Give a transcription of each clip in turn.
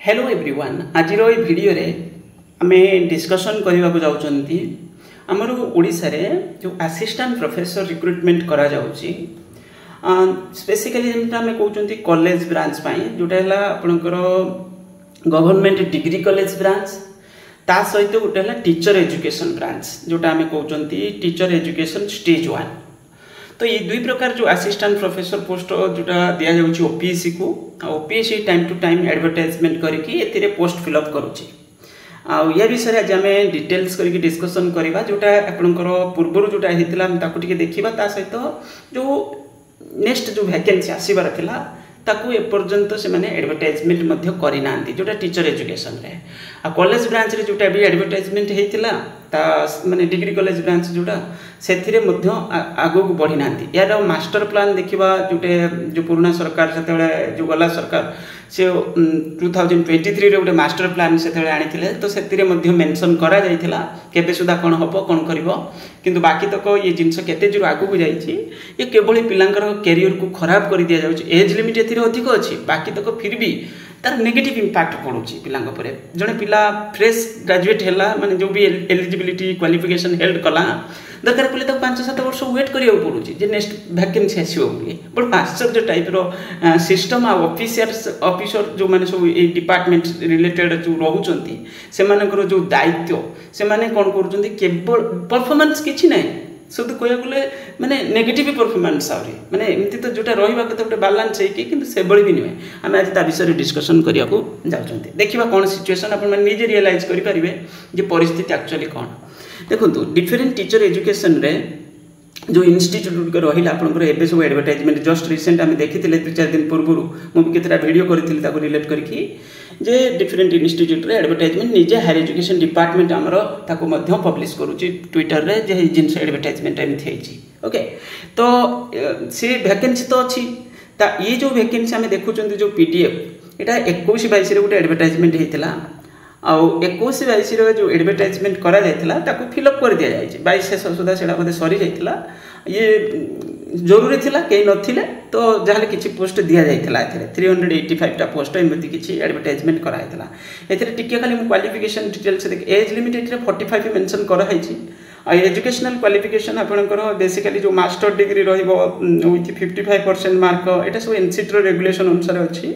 Hello everyone आज video रे आमे डिस्कशन करने को जाउछंती हमर ओडिसा रे जो असिस्टेंट प्रोफेसर रिक्रुटमेंट करा जाउची स्पेसिकली जेमता आमे कहउछंती कॉलेज ब्रांच पाई जोटा हला आपनकर गवर्नमेंट डिग्री कॉलेज ब्रांच ता सहित गोटे हला टीचर एजुकेशन ब्रांच जोटा आमे कहउछंती टीचर एजुकेशन स्टेज 1। तो ये दुई प्रकार जो असिस्टेंट प्रोफेसर पोस्ट जोटा दिया जाउची ओपीएससी को OPSC time to time advertisement करके एथिरे पोस्ट फिलअप करूची या विषय आज आम डिटेल्स करके डिस्कसन करवा जोटा आपनकर पूर्व जोटा हेतिला ताकू टिके देखिबा ता सहित जो नेक्स्ट जो वैकेंसी आसीबार थिला ताकू एपर्यंत से माने एडवर्टाइजमेंट मध्य करि नांती जोटा टीचर एजुकेशन रे आ कॉलेज ब्रांच रे जोटा भी एडवर्टाइजमेंट हेतिला ता माने डिग्री कॉलेज ब्रांच जोटा सेथिरे मध्य आगो को बढ़ी नांती यार मास्टर प्लान देखिबा जोटे जो पुराना सरकार सेतेले जो गला सरकार से 2023 रे गोटे मास्टर प्लान सेतेले आनिथिले तो सेतिरे मध्य मेंशन करा जाइथिला केबे सुदा कोन हबो कोन करिवो किंतु बाकी तक ये जिंस केते जुर आगो को जाइछि ये केवल पिलांकर कैरियर को खराब कर दिया जाउछि एज लिमिट एथिरे अधिक अछि बाकी तक फिर भी तार नेगेटिव इंपैक्ट पड़ुछि पिलांक परे जने पिला फ्रेश ग्रेजुएट हैला माने जो भी एलिजिबिलिटी क्वालिफिकेशन हेल्ड कला दरकार पले तो 5-7 वर्ष वेट करियो पड़ुछि जे नेक्स्ट वैकेंसी आसीबो बोली बट आश्चर्य टाइप रो सिस्टम आ ऑफिसर जो माने सब ए डिपार्टमेंट रिलेटेड जो रहउचंती से मानकर जो दायित्व से माने कोन करूचंती केवल परफॉर्मेंस किछि नै शुद्ध कहया गले माने नेगेटिव परफॉर्मेंस आउरी माने एमती तो जोटा रहिबा कते गोटे बैलेंस है कि किंतु से बळी भी नै हम आज ता विषय डिस्कशन करिया को जाउचंती देखिबा कोन सिचुएशन अपन माने निजे रियलाइज करि परिबे जे परिस्थिति एक्चुअली कोन देखो डिफरेंट टीचर एजुकेशन रे जो इंस्टीट्यूट रहिला आपनकर एबे सब एडवर्टाइजमेंट जस्ट रिसेंट हम देखिथिले 2-4 दिन पूर्व मु भी केतरा वीडियो करिथिले ताको रिलेट करके जे डिफरेंट इंस्टीट्यूट रे एडवर्टाइजमेंट निजे हायर एजुकेशन डिपार्टमेंट हमरो ताको मध्य पब्लिश करूची ट्विटर रे जे जिंस एडवर्टाइजमेंट एम थेची ओके तो से वैकेंसी तो अछि ता ये जो वैकेंसी हम देखुचंती जो पीडीएफ एटा 21-22 रे गोटे एडवर्टाइजमेंट हेतिला आ 21-22 रे जो एडवर्टाइजमेंट करा जायतिला ताको फिलअप कर दिया जायछि 22 सुधा सेडा बदे सरी जायतिला ये जरूरी थिला केही नथिले तो जहाले किछि पोस्ट दिया जायतिला एथिरे 385 टा पोस्ट एमति किछि एडवर्टाइजमेंट करा जायतिला एथिरे टिके खाली क्वालिफिकेशन डिटेल्स देख एज लिमिट एथिरे 45 मेंशन करा हैछि आ एजुकेशनल क्वालिफिकेशन आपनकर बेसिकली जो मास्टर डिग्री रहिबो विथ 55% मार्क एटा सब एनसीटी रो रेगुलेशन अनुसार अछि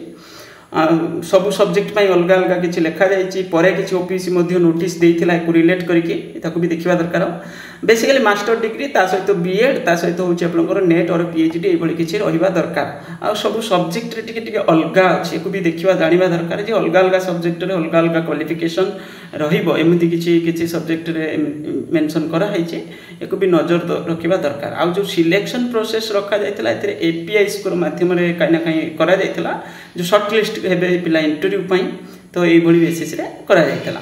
सब सब्जेक्ट पाई अलग अलग किछि लिखा जायछि परे किछि ओपीसी मध्ये नोटिस देइथिला को रिलेट करके ताको भी देखिबा दरकार बेसिकली मास्टर डिग्री ता सहित बीएड ता सहित होछि आपनकर नेट और पीएचडी एबोली किछि रहिबा दरकार आ सब सब्जेक्ट रे टिके टिके अलग अछि को भी देखिबा जानिबा दरकार जे अलग अलग सब्जेक्ट रे अलग अलग क्वालिफिकेशन रहिबो एमिति किछि सब्जेक्ट रे मेंशन करा हैछि एको भी नजर रखिबा दरकार आ जो सिलेक्शन प्रोसेस रखा जायतिला एथिरे एपीआई स्कोर माध्यम रे काइना काई करा जायतिला जो शॉर्ट लिस्ट हेबे पिला इंटरव्यू पई तो एई बडी बेसिस रे करा जायतिला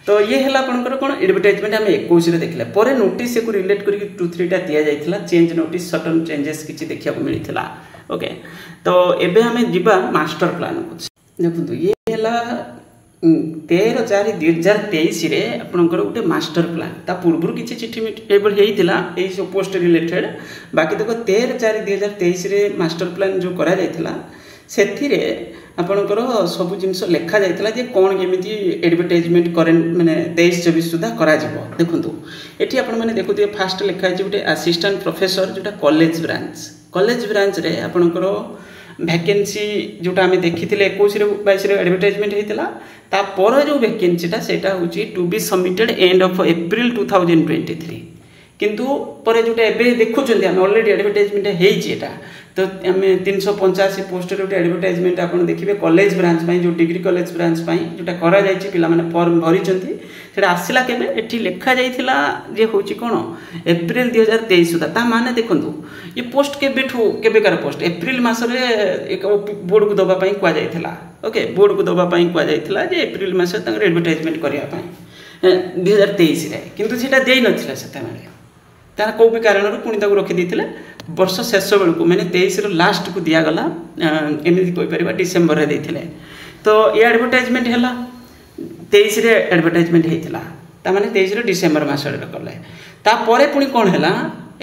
तो ये हला आपनकर कोन एडवर्टाइजमेंट हम 21 रे देखले परे नोटिस को रिलेट करके 2-3 टा दिया जायतिला चेंज नोटिस सटन चेंजेस किछि देखिया को मिलिथिला ओके तो एबे हमें जिबा मास्टर प्लान को देखु ये हला 13/4/2023 रे आपनकर गोटे मास्टर प्लान ता पूर्व किछि चिठी एबल हेइतिला एई सब पोस्ट रिलेटेड बाकी तक 13/4/2023 रे मास्टर प्लान जो करा जायतिला सेथिरे आपनकर सब जिंस लेखा जायतिला जे कोन केमिति एडवर्टाइजमेंट करेंट माने 23-24 सुधा करा जिवो देखंतु एठी आपन माने देखुते फास्ट लेखा छि गोटे असिस्टेंट प्रोफेसर जोटा कॉलेज ब्रांच रे आपनकर वैकेंसी जोटा हमें देखिथिले 21-22 रे एडवर्टाइजमेंट हेतिला ता पर जो वैकेंसीटा सेटा होची to be submitted end of April 2023 किंतु पर जोटा एबे देखुचंदी हम ऑलरेडी एडवर्टाइजमेंट हेइची एटा तो हमें 385 पोस्ट रे एडवर्टाइजमेंट आपण देखिबे कॉलेज ब्रांच पई जो डिग्री कॉलेज ब्रांच पई जोटा करा जायछि पिला माने फॉर्म भरिचंती सेटा आसिला केबे एठी लेखा जायथिला जे होची कोन अप्रैल 2023 सुधा ता माने देखंतु ये पोस्ट केबे कर पोस्ट अप्रैल मास रे एक बोर्ड को दबा पई क्वा जायथिला ओके बोर्ड को दबा पई क्वा जायथिला जे अप्रैल मास तंग एडवर्टाइजमेंट करिया पई 2023 रे किंतु सेटा देई नथिला सेता माने तार को भी कारण पुणी ताको रखी देथिले वर्ष शेष बेल को मैंने 23 रो लास्ट को दिया गला एमती कोइ परिबा डिसेंबर रे देथिले तो ये एडवर्टाइजमेंट हैला 23 रे एडवर्टाइजमेंट हेतिला ता माने 23 रो डिसेंबर मास रे करले ता परे पुणी कोन हैला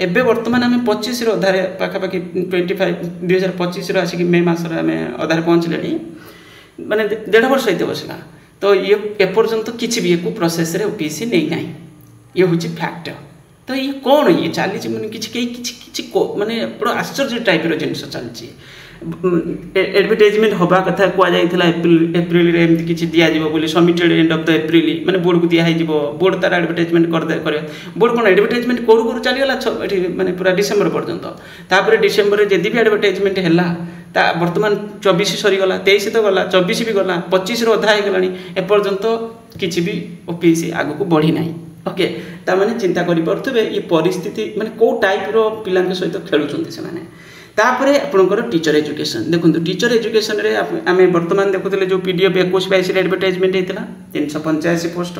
एबे वर्तमान हम 25 रो अधारे पाखा पाखी 25 2025 रो आसी कि मे मास रे हम अधारे पहुंचलेनी माने 1.5 वर्ष होते बसला तो ये एपर्यंत किसी भी एक प्रोसेस रे ओपीसी नहीं ना ये हूँ फैक्ट तो ये कौन ये चली मैंने किसी माने बड़ा आश्चर्य टाइप जिनस चलती एडवर्टाइजमेंट हवा कथा कहला एप्रिल एमती किसी दिज्व submitted end of the April माने बोर्ड को दिखाई बोर्ड तार एडवर्टाइजमेंट कर बोर्ड कौन एडवर्टाइजमेंट करू करू चलीगला माने पूरा डिसेम्बर पर्यंत तापर डिसेम्बर जदि भी एडवर्टाइजमेंट है बर्तमान 24 सरीगला 23 तो गला 24 भी गला 25 अधा होगा एपर्यंत किसी भी ओपीसी आगू बढ़ी ना ओके ताने चिंता करें ये परिस्थिति माने को टाइप रो पिला सहित खेलुंट से तापर आपंकर टीचर एजुकेशन देखो टीचर एजुकेशन रे आम बर्तमान देखुले जो पीडीएफ 21-22 एडवर्टाइजमेंट होता 385 पोस्ट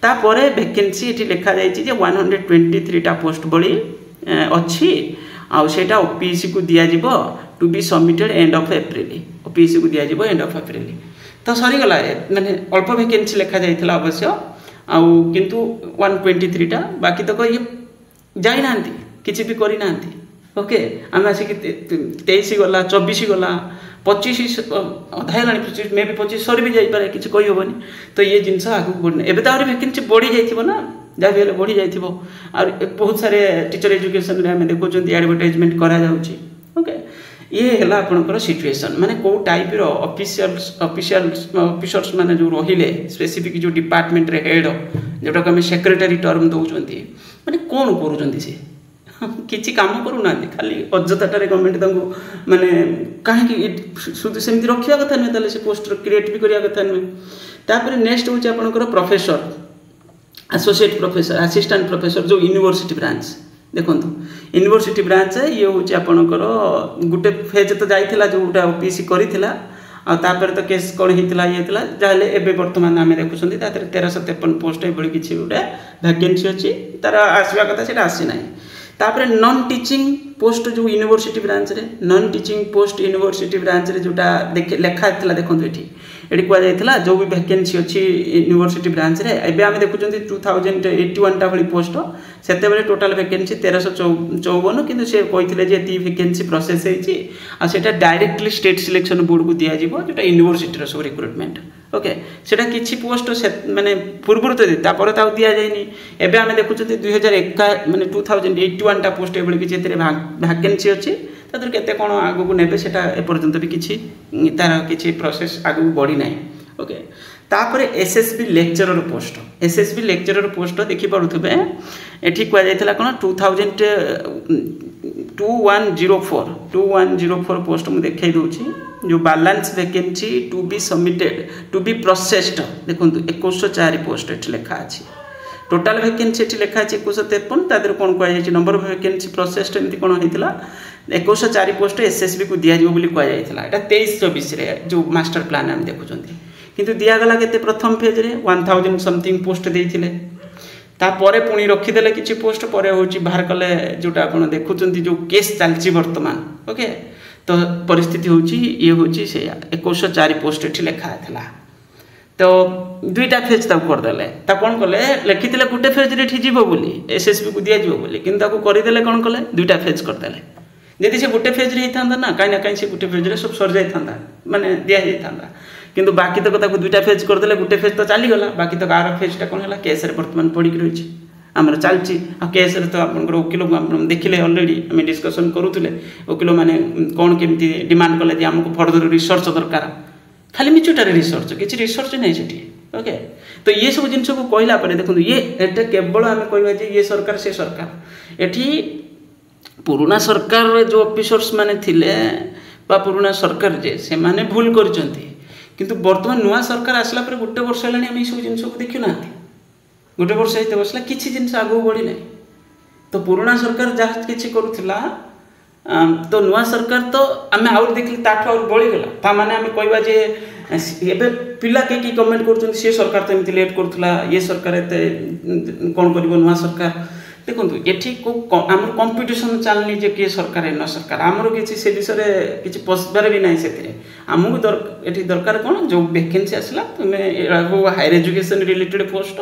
तापर वैकेंसी ये लिखा जाए 123टा पोस्ट बड़ी अच्छी आउटा ओपीसी को due to be submitted end of April OPC को दिज्व एंड ऑफ एप्रिल तो सरीगला माने अल्प वैकेंसी लिखा जाता अवश्य आउ किंतु 123टा बाकी तक ये जाना किसी भी करना ओके आम आसिक 23 गला 24 गला 25 अधा मे भी 25 सरी भी जापे किसी कही हेनी तो ये जिनस आगे बढ़ना एवं तो वैकेंसी बढ़ी जाना जहाँ भी बढ़ी जा बहुत सारे टीचर एजुकेशन में आम देखुं एडवर्टाइजमेंट ओके ये है आपंकर सिचुएशन माने को टाइप रो ऑफिसर्स माने जो रहिले स्पेसिफिक जो डिपार्टमेंट रे हेड जोटा को आम सेक्रेटरी टर्म दौरान माने कौन करूँ सी किसी काम करूना खाली अजताटारे गवर्नमेंट माने कहीं शुद्ध सेमती रखा कथा नुहे से पोस्ट क्रिएट भी करवा कथा नुहे तापर नेक्स्ट हूँ आपंकर professor associate professor assistant professor जो यूनिवर्सिटी ब्रांच देखो यूनिवर्सिटी ब्रांच ये हूँ आपंकर गोटे फेज तो जाइला जोटा ओपीसी करथिला तापर तो केस कौन होता ये जहाँ एवं बर्तमान आम देखुं 1353 पोस्ट ये किसी गोटे वैकेंसी अच्छी तार आसवा कथा से आसी ना तापर नॉन टीचिंग पोस्ट जो यूनिवर्सिटी ब्रांच रे non teaching post university branch रे जोटा लिखा था देखो ये कहुला जो भी वैकेंसी अच्छी यूनिवर्सिटी ब्रांच रे एबे आम देखुं 2081टा भाई पोस्ट से टोटाल वैकेंसी 1354 किंतु से कहते ये वैकेंसी प्रोसेस होता डायरेक्टली स्टेट सिलेक्शन बोर्ड को दिज्व जो यूनिवर्सिटी सब रिक्रुटमेंट ओके सेटा किसी पोस्ट माने पूर्व तो तापर तो दि जाए एवं आम देखुं 2001 माने 2081टा पोस्ट ये किसी वैकेंसी अच्छी तादर केते कौन आगू ने एपर्यंत भी किसी तार किसी प्रोसेस आगू बढ़ी ना ओके तापर एसएसबी लेक्चरर पोस्ट देखी पारे ये कहला कौन 2104 पोस्ट मुझे देखा दूसरी जो balance vacancy to be submitted to be processed देखो 2104 पोस्ट ये लिखा अच्छी टोटाल वैकेंसी ये लिखा 2153 तादर कौन कहुई नंबर ऑफ वैकेंसी प्रोसेस्ड एमती कौन होता 2104 पोस्ट एसएसबी को दिज्व कहला यहाँ 23-24 जो मास्टर प्लान आम देखुं किंतु दिगला के प्रथम फेज रे 1000 समथिंग पोस्ट देते तापर पुणी रखीदे किसी पोस्ट पर हूँ बाहर कले जोटा आप देखुं जो केस चलती बर्तमान ओके तो परिस्थिति हूँ ये हूँ से 2104 पोस्ट ये लिखा था तो 2टा फेज करदे कौन कले लिखी गोटे फेज रे जीव बोली एसएसबी को दिज्व बोली कि करदे कौन कले 2टा फेज करदे जदि से गोटे फेज होता ना कहीं से गोटे फेज सब सर जाता माने दिजा किंतु बाकी तक 2टा फेज करदे गोटे फेज तो चलीगला बाकी तक आर फेजटा कौन है केस बर्तमान पड़ी रही आमर चलती केस तो आप वकिल देखिले अलरेडी आम डिस्कसन करूँ वकिल मैंने कौन केमी डिमांड कले आमको फर्दर रिसर्च दरकार खाली मिछुटारे रिसर्च किसी रिसर्च नहीं सेठी ओके तो ये सब जिन को कहला देखो ये केवल आम कह ये सरकार से सरकार एटी पुराना सरकार जो ऑफिसर्स माने थिले बा पुराना सरकार जे से माने भूल करचंती किंतु वर्तमान नुआ सरकार आसला पर गोटे वर्ष हेलानी आम सब जिन को देखु ना गोटे वर्ष होते बसला किसी जिन आगू बढ़ी ना तो पुराना सरकार जहाँ किसी करूला तो नुआ सरकार तो आम आउट देखिले ताठू आउट बढ़ीगला ता माने आम कहवा जे एबे पिला के कमेंट कर सरकार तो एमती लेट करूला ये सरकार एते कौन कर नुआ सरकार देखो ये आम कंपिटिशन चलनी जे किए सरकार न सरकार आमर किसी से विषय किसी पशबार भी ना से आमको ये दरकार कौन जो वैकेंसी आसला तुम्हें हायर एजुकेशन रिलेटेड पोस्ट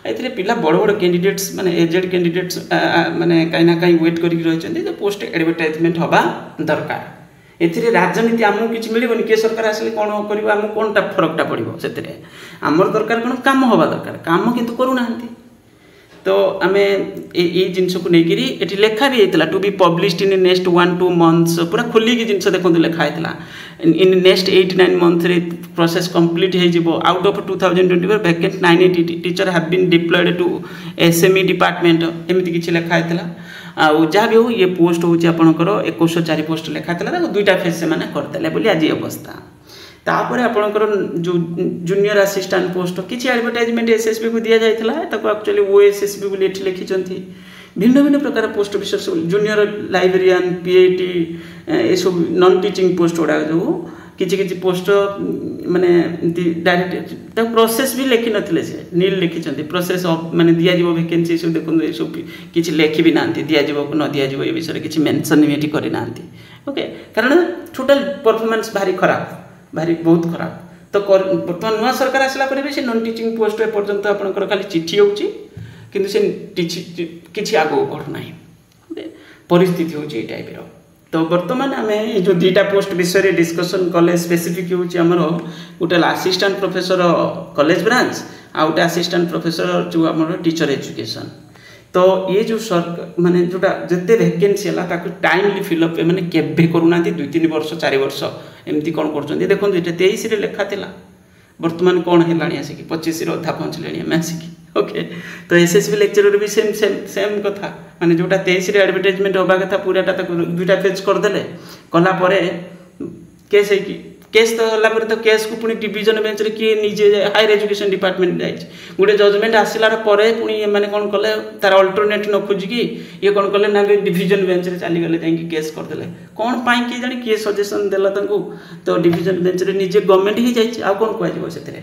ये पिला बड़ बड़ कैंडिडेट्स माने एजेड कैंडिडेट्स माने कहीं ना कहीं वेट कर पोस्ट एडवर्टाइजमेंट हवा दरकार एथिरे राजनीति आमको किसी मिलबनी किए सरकार आसिले कौन कर आम कौनटा फरकटा पड़ो से आमर दरकार कौन काम हवा दरकार काम किंतु करूना तो आम ये जिनस को लेकर ये लेखा भी होता to be published in next 1-2 months पूरा खोलिकी जिनस देखो लिखाई इन नेक्स्ट 8-9 मंथ रे प्रोसेस कंप्लीट हो out of 2024 vacant 980 teacher have been deployed to SME department एमती किसी लिखाई जहाँ भी हो ये पोस्ट हूँ आपंकर 2104 पोस्ट लिखाई दुईटा फेज से करदे बोली आज अवस्था तापर आपंकर जो जूनियर असिस्टेंट पोस्ट किसी एडवर्टाइजमेंट एसएसबी को दि जाता एक्चुअली ओएसएसबी बोली लिखिं भिन्न भिन्न प्रकार पोस्ट विशेष जूनियर लाइब्रेरियन पीएटी ये सब नॉन टीचिंग पोस्ट गुड़ा जो किसी पोस्ट माने डायरेक्ट प्रोसेस भी लिखि नथिले से नील लिखिं प्रोसेस माने दिया जीवो वैकेंसी सब देखो ये सब किसी लिखि भी ना दिया जीवो न दिया जीवो ये विषय किसी मेंशन भी करि ना ओके कारण टोटल परफॉर्मेंस भारी खराब भारी बहुत खराब तो बर्तमान नुआ सरकार आसला पर भी से नॉन टीचिंग पोस्ट एपर्यंत आपंकर खाली चिठी होची किंतु से किसी आगे बढ़ुना परिस्थिति होची टाइप रो तो बर्तमान आम जो दुईटा पोस्ट विषय डिस्कसन कले स्पेसिफिक होमर गोटे असिस्टेंट प्रोफेसर कॉलेज ब्रांच आ गोटे असिस्टेंट प्रोफेसर जो आम टीचर एजुकेशन तो ये जो सरकार माने जोटा जिते वैकेंसी है टाइमली फिलअप मैंने केवे करूना 2-3 वर्ष 4 वर्ष एमती कौन कर देखो ये 23 लिखा था बर्तमान कौन है आसिक 25 अधा पहुँचले आम आसिक ओके तो एसएसबी लेक्चरर भी सेम सेम सेम कथा माने जोटा 23 एडवर्टाइजमेंट हवा कथा पूराटा दुईटा पेज करदे कलापर केस तो हलापर तो केस को पुणी डिविजन बेंच रे किए निजे हायर एजुकेशन डिपार्टमेंट जाए गोटे जजमेंट आसलार पर पुणी मैंने कौन कले तार अल्टरनेट न खोजिकी ये कौन कले ना डिविजन बेंच रे चलीगले जाकि केस करदे कौन पाई किए जाने किए सजेसन देला तो डिविजन बेंच रे निजे गवर्नमेंट ही जाइए आ कौन कहजिवो से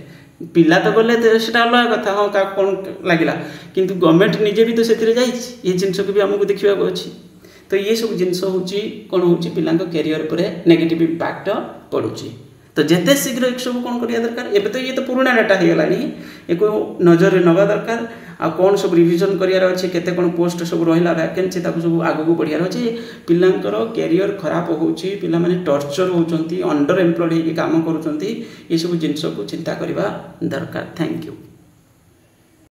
पिला तो गले से अलग कथा हाँ क्या कौन लगे किंतु गवर्नमेंट निजे भी तो से ये जिनस को भी आमको देखा अच्छी तो ये सब जिनस हूँ कौन हूँ पिला कैरियर पर नेगेटिव इम्पैक्ट पड़ुची तो जिते शीघ्र एक सब कौन करिया दरकार एबे तो ये तो पुराना डाटा हो गलानी एको नजर रे नवा दरकार आ कौन सब रिवीजन करियार अछि केते कोन पोस्ट सब रहिला वैकेंसी ताको सब आगु को बढ़ियार अछि पिलांकर कैरियर खराब होउछि पिला माने टॉर्चर होउचंती अंडर एम्प्लॉयड हे काम करूचंती ये सब जिंस को चिंता करबा दरकार थैंक यू।